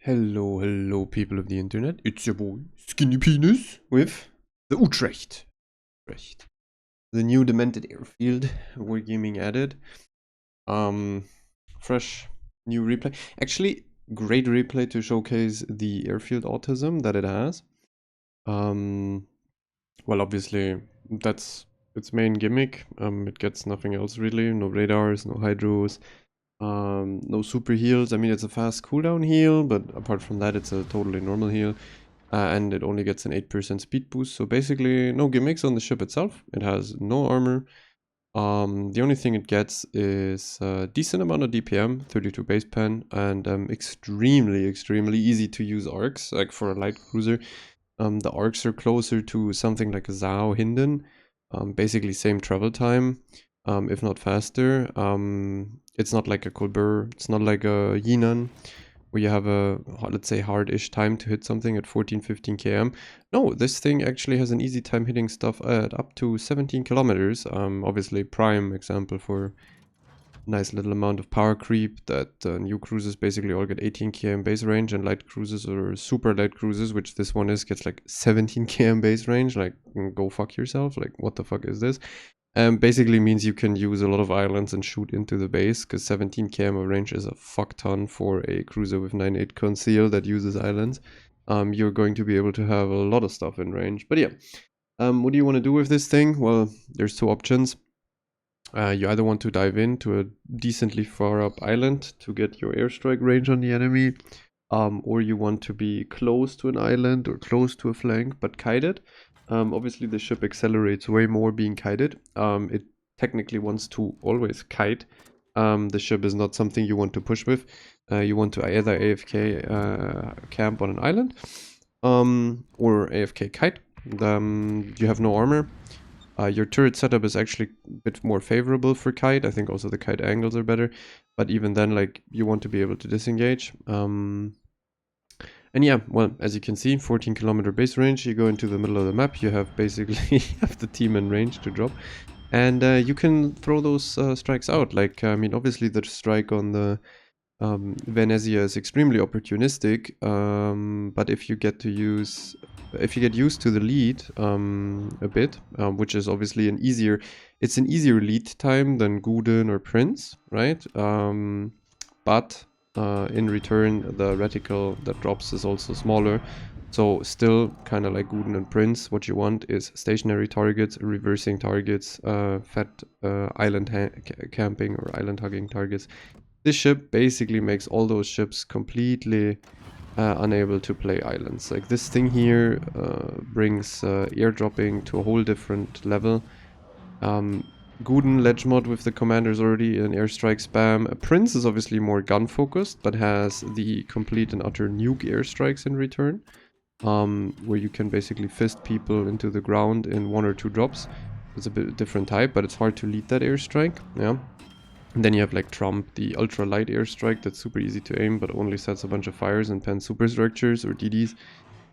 Hello, people of the internet. It's your boy, Skinny Penis, with the Utrecht. The new demented airfield, wargaming added. Um, fresh new replay. Actually, great replay to showcase the airfield autism that it has. Well, obviously, that's its main gimmick. It gets nothing else really. No radars, no hydros. No super heals. I mean, it's a fast cooldown heal, but apart from that, it's a totally normal heal. And it only gets an 8% speed boost. So basically, no gimmicks on the ship itself. It has no armor. The only thing it gets is a decent amount of DPM, 32 base pen, and extremely easy to use arcs, like for a light cruiser. The arcs are closer to something like a Zhao Hinden. Basically same travel time, if not faster. It's not like a Colbert, it's not like a Yinan, where you have a, let's say, hard-ish time to hit something at 14-15 km. No, this thing actually has an easy time hitting stuff at up to 17 kilometers. Obviously prime example for nice little amount of power creep that new cruisers basically all get 18 km base range, and light cruisers or super light cruisers, which this one is, gets like 17 km base range. Like, go fuck yourself. Like, what the fuck is this? Basically means you can use a lot of islands and shoot into the base, because 17 km range is a fuck ton for a cruiser with 9.8 conceal that uses islands. You're going to be able to have a lot of stuff in range. But yeah, what do you want to do with this thing? Well, there's two options. You either want to dive into a decently far up island to get your airstrike range on the enemy, or you want to be close to an island or close to a flank but kited. Obviously the ship accelerates way more being kited. It technically wants to always kite. The ship is not something you want to push with. You want to either AFK camp on an island, or AFK kite. You have no armor. Your turret setup is actually a bit more favorable for kite. I think also the kite angles are better, but even then, like, you want to be able to disengage. And yeah, well, as you can see, 14 kilometer base range. You go into the middle of the map, you have basically have the team in range to drop, and you can throw those strikes out. Like, I mean, obviously the strike on the Venezia is extremely opportunistic, but if you get used to the lead a bit, which is obviously an easier lead time than Guden or Prince, right? But in return, the reticle that drops is also smaller. So still kind of like Guden and Prince, what you want is stationary targets, reversing targets, fat island camping or island hugging targets. This ship basically makes all those ships completely unable to play islands. Like, this thing here brings airdropping to a whole different level. Guden ledge mod with the commanders already in airstrike spam. Prince is obviously more gun focused, but has the complete and utter nuke airstrikes in return, where you can basically fist people into the ground in 1 or 2 drops. It's a bit different type, but it's hard to lead that airstrike. Yeah. And then you have like Trump, the ultra light airstrike that's super easy to aim, but only sets a bunch of fires and pens superstructures or DDs.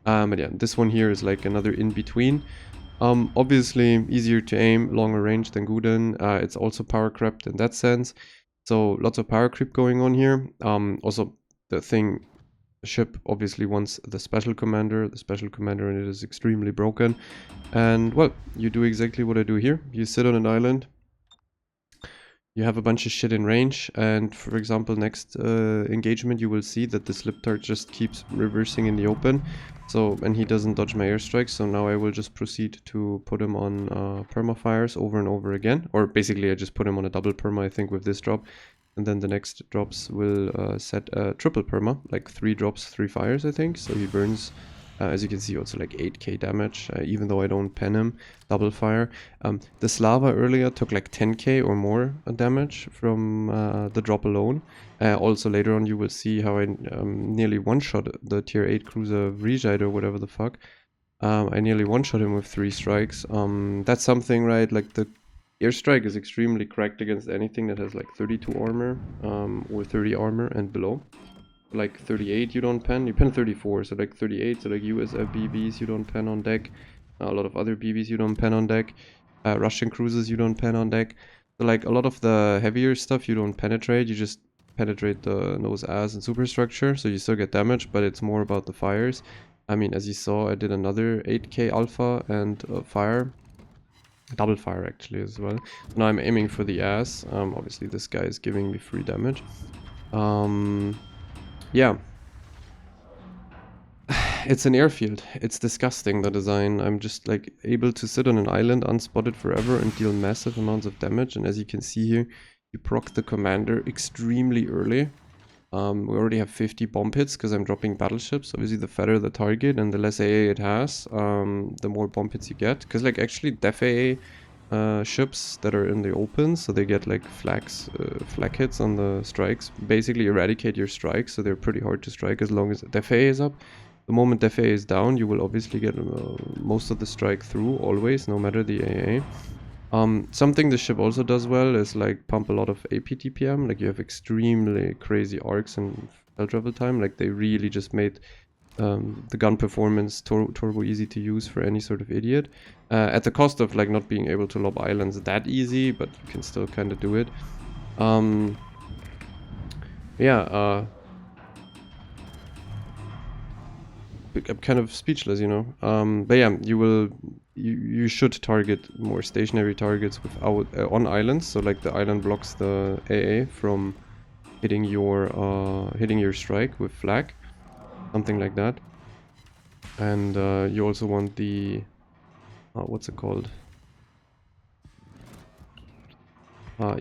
But yeah, this one here is like another in between. Obviously easier to aim, longer range than Guden. It's also power crept in that sense. So lots of power creep going on here. Also, the ship obviously wants the special commander. The special commander in it is extremely broken. And well, you do exactly what I do here. You sit on an island. You have a bunch of shit in range, and for example, next engagement you will see that the slip dart just keeps reversing in the open. So, and he doesn't dodge my airstrikes, so now I will just proceed to put him on perma fires over and over again. Or basically I just put him on a double perma, I think, with this drop. And then the next drops will set a triple perma, like 3 drops, 3 fires, I think. So he burns, as you can see, also like 8k damage, even though I don't pen him. Double fire. The Slava earlier took like 10k or more damage from the drop alone. Also later on you will see how I nearly one-shot the tier 8 cruiser Vrigide or whatever the fuck. I nearly one-shot him with 3 strikes. That's something, right? Like, the airstrike is extremely cracked against anything that has like 32 armor or 30 armor and below. Like 38 you don't pen, you pen 34, so like 38, so like USF BBs you don't pen on deck, a lot of other BBs you don't pen on deck, Russian cruisers you don't pen on deck. So like a lot of the heavier stuff you don't penetrate, you just penetrate the nose, ass, and superstructure, so you still get damage, but it's more about the fires. I mean, as you saw, I did another 8k alpha and fire. Double fire actually as well. Now I'm aiming for the ass. Obviously this guy is giving me free damage. Yeah. It's an airfield. It's disgusting, the design. I'm just like able to sit on an island unspotted forever and deal massive amounts of damage. And as you can see here, you proc the commander extremely early. We already have 50 bomb hits because I'm dropping battleships. Obviously, the fatter the target and the less AA it has, the more bomb hits you get. Because like actually def AA ships that are in the open, so they get like flak hits on the strikes, basically eradicate your strikes, so they're pretty hard to strike as long as def AA is up. The moment def AA is down, you will obviously get most of the strike through, always, no matter the AA. Something the ship also does well is like pump a lot of AP TPM, like you have extremely crazy arcs and fell travel time, like they really just made the gun performance turbo easy to use for any sort of idiot, at the cost of like not being able to lob islands that easy, but you can still kind of do it. Yeah, I'm kind of speechless, you know. But yeah, you should target more stationary targets without on islands. So like the island blocks the AA from hitting your strike with flak, something like that. And you also want the what's it called?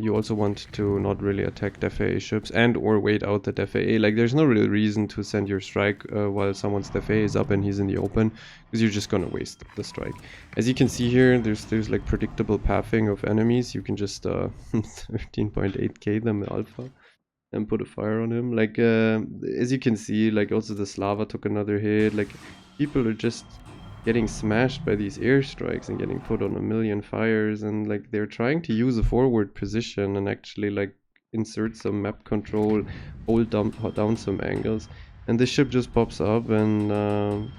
You also want to not really attack def AA ships and or wait out the def AA. Like there's no real reason to send your strike while someone's def AA is up and he's in the open, because you're just gonna waste the strike. As you can see here, there's like predictable pathing of enemies. You can just 13.8k them alpha and put a fire on him. Like as you can see, like also the Slava took another hit. Like people are just getting smashed by these airstrikes and getting put on a million fires, and like they're trying to use a forward position and actually like insert some map control, hold down some angles, and this ship just pops up, and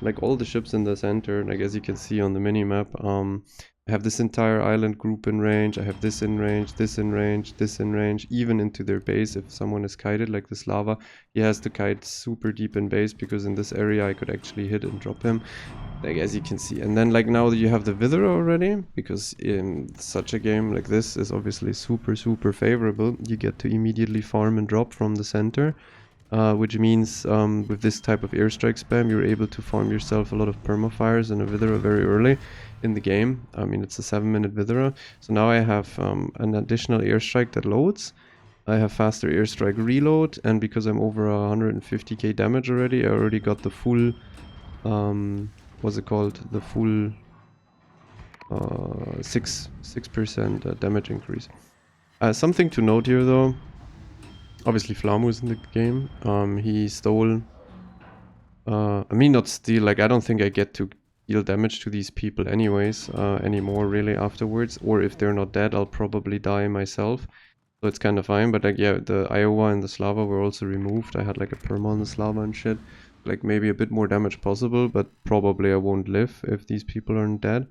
like all the ships in the center, like as you can see on the mini map, I have this entire island group in range. I have this in range, this in range, this in range, even into their base. If someone is kited like the Slava, he has to kite super deep in base, because in this area I could actually hit and drop him, like as you can see. And then like now you have the Wither already, because in such a game like this is obviously super favorable. You get to immediately farm and drop from the center. Which means with this type of airstrike spam, you're able to farm yourself a lot of permafires and a Withera very early in the game. I mean, it's a 7-minute Withera. So now I have an additional airstrike that loads. I have faster airstrike reload, and because I'm over 150k damage already, I already got the full, what's it called? The full 6% damage increase. Something to note here though. Obviously, Flamu is in the game. He stole... I mean, not steal. Like, I don't think I get to deal damage to these people anyways, anymore, really, afterwards. Or if they're not dead, I'll probably die myself. So it's kind of fine. But, like, yeah, the Iowa and the Slava were also removed. I had, like, a perma on the Slava and shit. Like, maybe a bit more damage possible, but probably I won't live if these people aren't dead.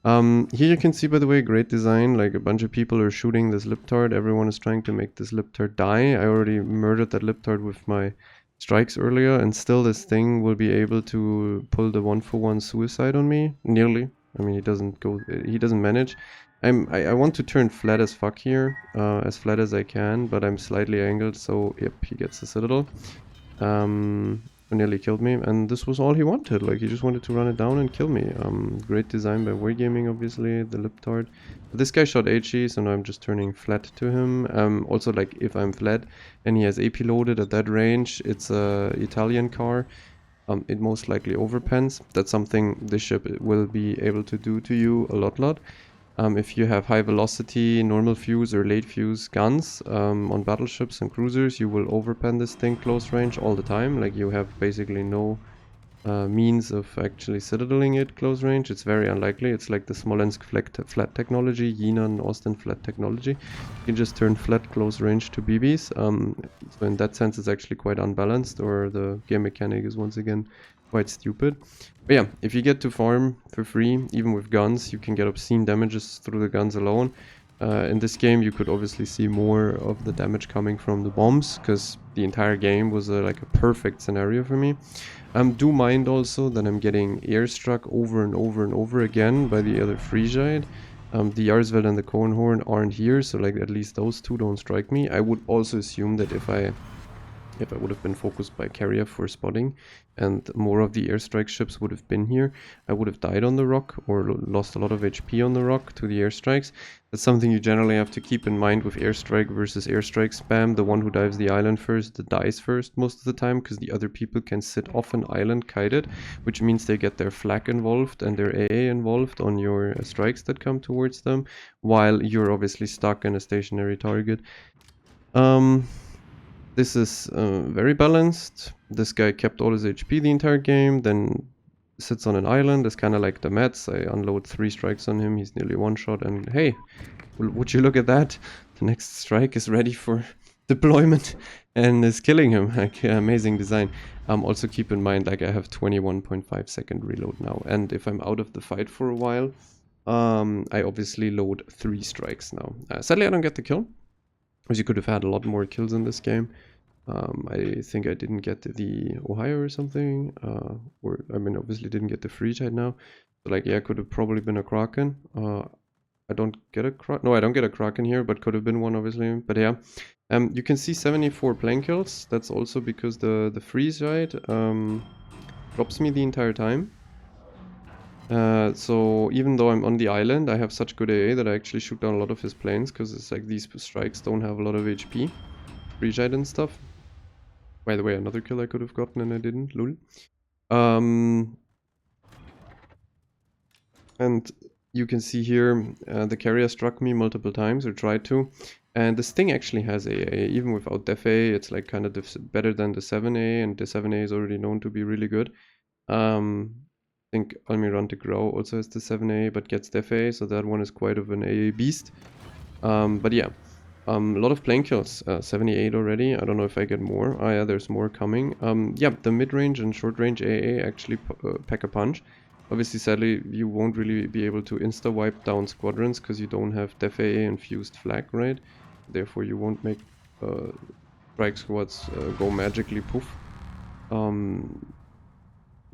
Here you can see, by the way, great design. Like a bunch of people are shooting this Liptard. Everyone is trying to make this Liptard die. I already murdered that Liptard with my strikes earlier, and still this thing will be able to pull the 1-for-1 suicide on me. Nearly. I mean, he doesn't manage. I want to turn flat as fuck here, as flat as I can, but I'm slightly angled, so yep, he gets the Citadel. Nearly killed me, and this was all he wanted. Like, he just wanted to run it down and kill me. Great design by Wargaming, obviously, the Liptard. But this guy shot HE, so now I'm just turning flat to him. Also, like, if I'm flat and he has AP loaded at that range, it's a Italian car. It most likely overpens. That's something this ship will be able to do to you a lot. If you have high velocity, normal fuse or late fuse guns on battleships and cruisers, you will overpen this thing close range all the time. Like, you have basically no means of actually citadeling it close range. It's very unlikely. It's like the Smolensk flat technology, Jena and Austin flat technology. You can just turn flat close range to BBs. So in that sense, it's actually quite unbalanced, or the game mechanic is once again quite stupid. But yeah, if you get to farm for free, even with guns, you can get obscene damages through the guns alone. In this game, you could obviously see more of the damage coming from the bombs, because the entire game was like a perfect scenario for me. Do mind also that I'm getting airstruck over and over and over again by the other Frisiide. The Arsveld and the Cohenhorn aren't here, so like at least those two don't strike me. I would also assume that if I would have been focused by carrier for spotting and more of the airstrike ships would have been here, I would have died on the rock or lost a lot of HP on the rock to the airstrikes. That's something you generally have to keep in mind with airstrike versus airstrike spam. The one who dives the island first dies first most of the time, because the other people can sit off an island kited, which means they get their flak involved and their AA involved on your strikes that come towards them, while you're obviously stuck in a stationary target. This is very balanced. This guy kept all his HP the entire game, then sits on an island. It's kind of like the Mets. I unload 3 strikes on him. He's nearly one shot. And hey, would you look at that? The next strike is ready for deployment and is killing him. Like, amazing design. Also keep in mind, like, I have 21.5 second reload now. And if I'm out of the fight for a while, I obviously load 3 strikes now. Sadly, I don't get the kill, because you could have had a lot more kills in this game. I think I didn't get the Ohio or something, or I mean, obviously didn't get the Frisiide now. So like, yeah, could have probably been a Kraken. I don't get a Kraken. No, I don't get a Kraken here, but could have been one, obviously. But yeah, you can see 74 plane kills. That's also because the Frisiide drops me the entire time. So even though I'm on the island, I have such good AA that I actually shoot down a lot of his planes, because it's like these strikes don't have a lot of HP. Frisiide and stuff. By the way, another kill I could have gotten and I didn't, lol. And you can see here, the carrier struck me multiple times, or tried to. And this thing actually has AA, even without def A, it's like kind of better than the 7A, and the 7A is already known to be really good. I think Almirante Grau also has the 7A, but gets def A, so that one is quite of an AA beast. But yeah. A lot of plane kills, 78 already. I don't know if I get more. Oh yeah, there's more coming. Yeah, the mid-range and short-range AA actually pack a punch. Obviously, sadly, you won't really be able to insta-wipe down squadrons because you don't have def AA infused flag, right? Therefore, you won't make strike squads go magically poof when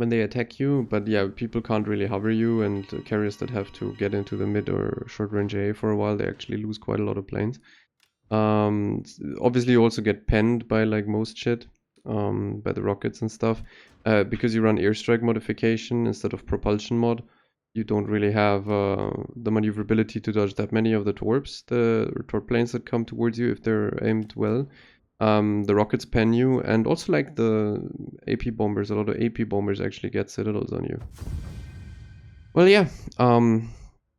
they attack you. But yeah, people can't really hover you, and carriers that have to get into the mid or short-range AA for a while, they actually lose quite a lot of planes. Obviously you also get penned by like most shit, by the rockets and stuff, because you run airstrike modification instead of propulsion mod. You don't really have the maneuverability to dodge that many of the torps, the torp planes that come towards you if they're aimed well. The rockets pen you, and also like the AP bombers, a lot of AP bombers actually get citadels on you. Well, yeah,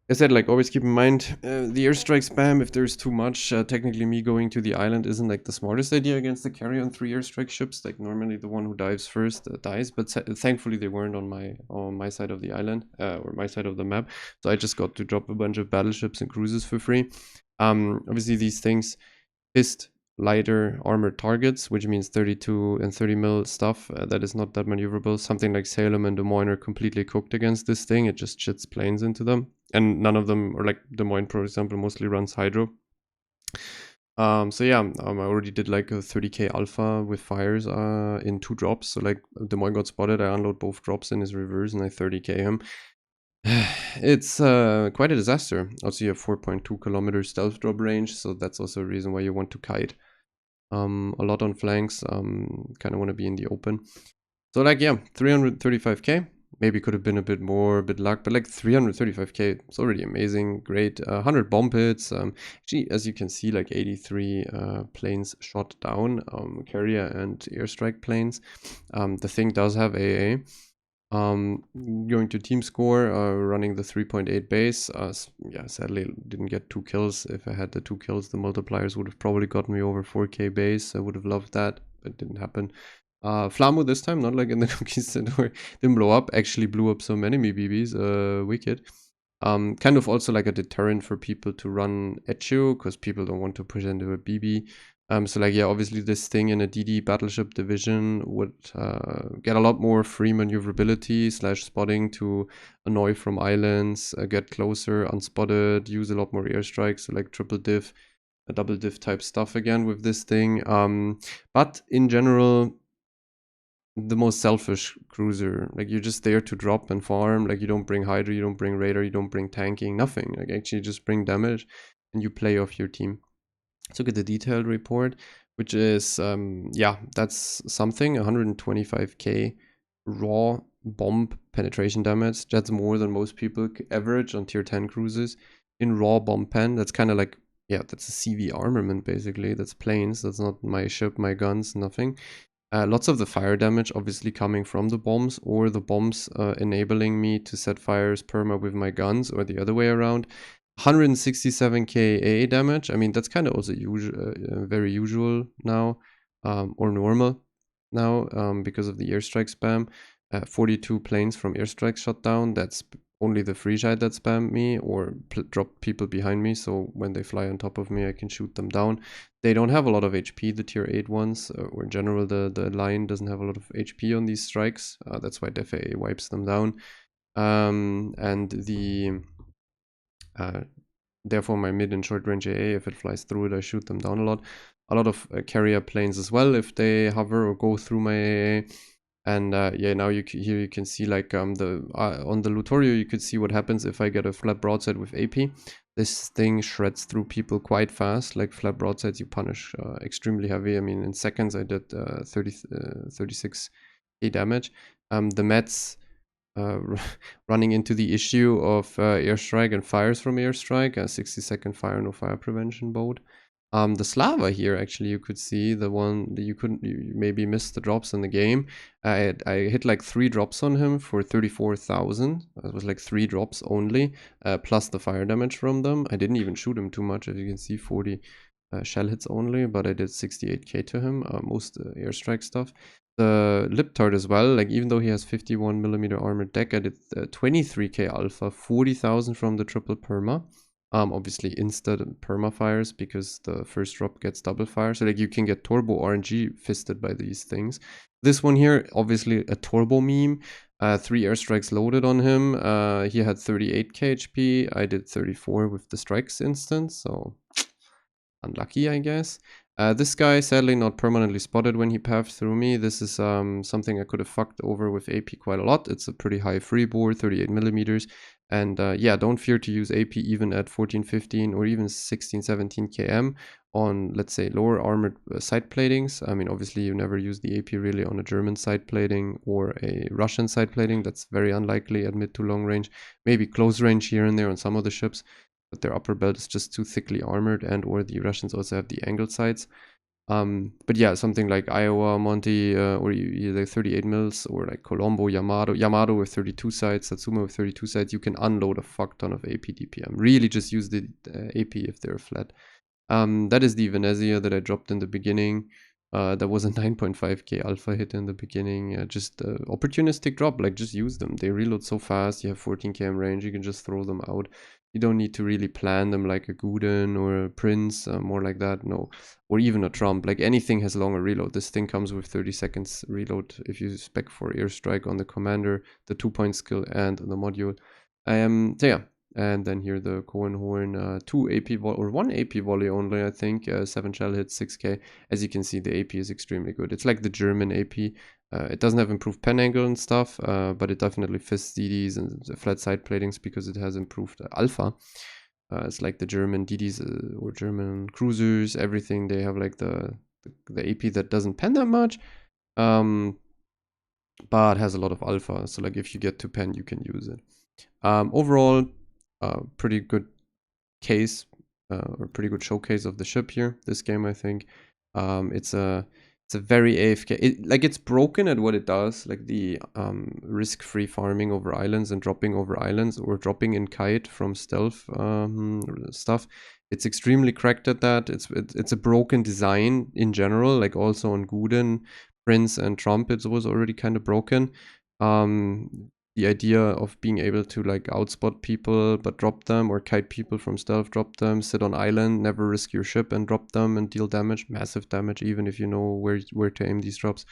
I said, like, always keep in mind the airstrike spam. If there's too much, technically me going to the island isn't like the smartest idea against the carrier on 3 airstrike ships. Like, normally the one who dives first dies, but thankfully they weren't on my side of the island, or my side of the map. So I just got to drop a bunch of battleships and cruisers for free. Obviously these things pissed lighter armored targets, which means 32 and 30 mil stuff that is not that maneuverable. Something like Salem and Des Moines are completely cooked against this thing. It just shits planes into them, and none of them, or like Des Moines, for example, mostly runs hydro. So yeah, I already did like a 30k alpha with fires in 2 drops. So like Des Moines got spotted, I unload both drops in his reverse and I 30k him. It's quite a disaster. Also, you have 4.2 kilometer stealth drop range, so that's also a reason why you want to kite a lot on flanks. Kind of want to be in the open. So like, yeah, 335k. Maybe could have been a bit more, a bit luck, but like 335k, it's already amazing. Great. 100 bomb hits. Actually, as you can see, like 83 planes shot down, carrier and airstrike planes. The thing does have AA. Going to team score, running the 3.8 base. Yeah, sadly didn't get 2 kills. If I had the 2 kills, the multipliers would have probably gotten me over 4k base. I would have loved that, but it didn't happen. Flamu this time, not like in the Conquistador, didn't blow up, actually blew up some enemy BBs, wicked. Kind of also like a deterrent for people to run at you, because people don't want to push into a BB. So like, yeah, obviously this thing in a DD battleship division would get a lot more free maneuverability / spotting to annoy from islands, get closer unspotted, use a lot more airstrikes, so like triple diff, a double diff type stuff again with this thing. But in general, the most selfish cruiser. Like, you're just there to drop and farm. Like, you don't bring Hydra, you don't bring radar, you don't bring tanking, nothing. Like, actually just bring damage and you play off your team. Let's look at the detailed report, which is, yeah, that's something, 125k raw bomb penetration damage. That's more than most people average on tier 10 cruisers in raw bomb pen. That's kind of like, yeah, that's a CV armament basically. That's planes. That's not my ship, my guns, nothing. Lots of the fire damage obviously coming from the bombs, or the bombs enabling me to set fires perma with my guns, or the other way around. 167k AA damage. I mean, that's kind of also very usual now, or normal now, because of the airstrike spam. 42 planes from airstrike shot down. That's only the free shot that spammed me or dropped people behind me. So when they fly on top of me, I can shoot them down. They don't have a lot of HP, the tier 8 ones, or in general, the line doesn't have a lot of HP on these strikes. That's why Def AA wipes them down. And the therefore my mid and short range AA, if it flies through it, I shoot them down a lot. A lot of carrier planes as well, if they hover or go through my AA. And yeah, now here you can see like on the Lutorio, you could see what happens if I get a flat broadside with AP. This thing shreds through people quite fast. Like, flat broadsides you punish extremely heavy. I mean, in seconds I did 36k damage. The Mets running into the issue of airstrike and fires from airstrike, a 60-second fire, no fire prevention boat. The Slava here, actually, you could see the one that you maybe missed the drops in the game. I hit like 3 drops on him for 34,000. It was like 3 drops only, plus the fire damage from them. I didn't even shoot him too much, as you can see, 40 shell hits only, but I did 68k to him, most airstrike stuff. The Liptard as well, like, even though he has 51mm armored deck, I did 23k alpha, 40,000 from the triple perma. Obviously instant perma fires, because the first drop gets double fire. So like, you can get turbo RNG fisted by these things. This one here, obviously a turbo meme. 3 airstrikes loaded on him. He had 38k HP. I did 34 with the strikes instance, so unlucky, I guess. This guy, sadly not permanently spotted when he pathed through me. This is something I could have fucked over with AP quite a lot. It's a pretty high freeboard, 38mm. And yeah, don't fear to use AP even at 14, 15, or even 16, 17 km on, let's say, lower armored side platings. I mean, obviously you never use the AP really on a German side plating or a Russian side plating. That's very unlikely at mid to long range. Maybe close range here and there on some of the ships, but their upper belt is just too thickly armored, and or the Russians also have the angled sides. But yeah, something like Iowa, Monty, or either 38 mils, or like Colombo, Yamato with 32 sides, Satsuma with 32 sides, you can unload a fuck ton of AP DPM. Really just use the AP if they're flat. That is the Venezia that I dropped in the beginning. That was a 9.5k alpha hit in the beginning. Just opportunistic drop, like, just use them. They reload so fast. You have 14 km range, you can just throw them out. You don't need to really plan them like a Guden or a Prince, more like that, no. Or even a Trump, like, anything has longer reload. This thing comes with 30 seconds reload if you spec for airstrike on the commander, the 2-point skill, and the module. So yeah, and then here the Cohenhorn, 2 AP volley, or 1 AP volley only, I think, 7 shell hits, 6k. As you can see, the AP is extremely good. It's like the German AP. It doesn't have improved pen angle and stuff, but it definitely fists DDs and flat side platings because it has improved alpha. It's like the German DDs or German cruisers, everything. They have like the AP that doesn't pen that much, but has a lot of alpha. So like, if you get to pen, you can use it. Overall, pretty good case, or pretty good showcase of the ship here. This game, I think, it's a very AFK. It's broken at what it does, like the risk-free farming over islands and dropping over islands, or dropping in kite from stealth stuff. It's extremely cracked at that. It's a broken design in general. Like, also on Guden, Prince, and Trump, it was already kind of broken. The the idea of being able to like outspot people but drop them, or kite people from stealth, drop them, sit on island, never risk your ship and drop them and deal damage, massive damage, even if you know where to aim these drops.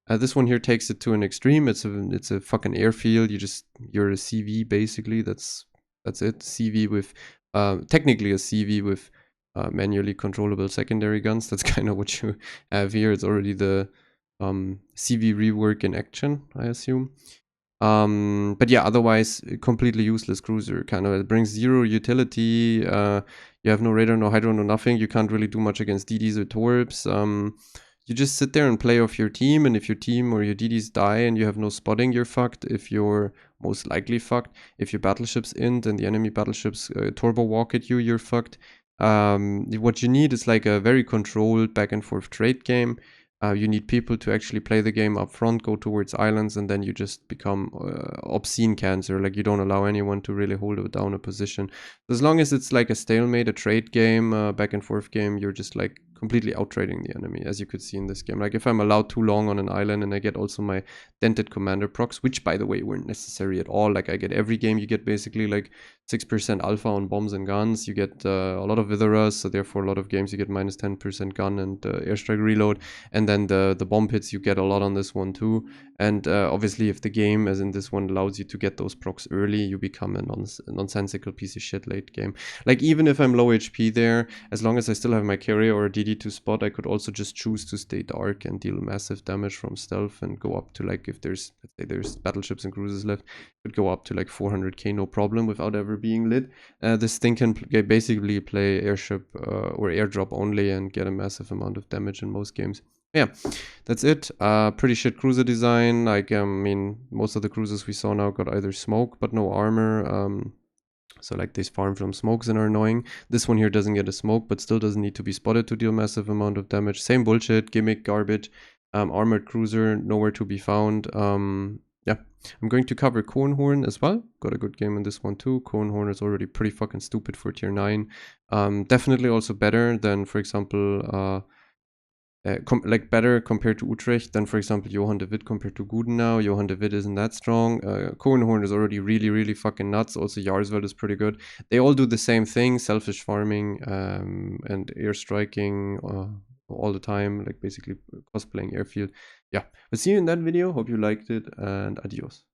This one here takes it to an extreme. It's a fucking airfield. You're a CV basically. That's it. CV with technically a CV with manually controllable secondary guns. That's kind of what you have here. It's already the CV rework in action, I assume. But yeah, otherwise completely useless cruiser. Kind of, it brings zero utility. You have no radar, no hydro, no nothing. You can't really do much against DDs or torps. You just sit there and play off your team, and if your team or your DDs die and you have no spotting, you're fucked. If you're most likely fucked. If your battleship's int and the enemy battleships turbo walk at you, you're fucked. What you need is like a very controlled back and forth trade game. You need people to actually play the game up front, go towards islands, and then you just become obscene cancer. Like, you don't allow anyone to really hold down a position. As long as it's like a stalemate, a trade game, back and forth game, you're just like completely out-trading the enemy, as you could see in this game. Like, if I'm allowed too long on an island and I get also my dented commander procs, which by the way weren't necessary at all. Like, I get every game, you get basically like 6% alpha on bombs and guns. You get a lot of witheras, so therefore a lot of games you get minus 10% gun and airstrike reload. And then the bomb hits, you get a lot on this one too. And obviously if the game, as in this one, allows you to get those procs early, you become a nonsensical piece of shit late game. Like, even if I'm low HP there, as long as I still have my carrier or a DD to spot, I could also just choose to stay dark and deal massive damage from stealth and go up to, like, if there's, let's say there's battleships and cruisers left, could go up to like 400k no problem without ever being lit. This thing can basically play airship or airdrop only and get a massive amount of damage in most games. Yeah, that's it. Pretty shit cruiser design. Like, I mean, most of the cruisers we saw now got either smoke but no armor. So like, these farm from smokes and are annoying. This one here doesn't get a smoke, but still doesn't need to be spotted to deal massive amount of damage. Same bullshit, gimmick, garbage. Armored cruiser, nowhere to be found. Yeah, I'm going to cover Cohenhorn as well. Got a good game in this one too. Cohenhorn is already pretty fucking stupid for tier 9. Definitely also better than, for example, like better compared to Utrecht than, for example, Johann de Witt compared to Gudenau. Johann de Witt isn't that strong. Cohenhorn is already really, really fucking nuts. Also, Jarsveld is pretty good. They all do the same thing, selfish farming and airstriking all the time, like basically cosplaying Airfield. Yeah, but see you in that video. Hope you liked it, and adios.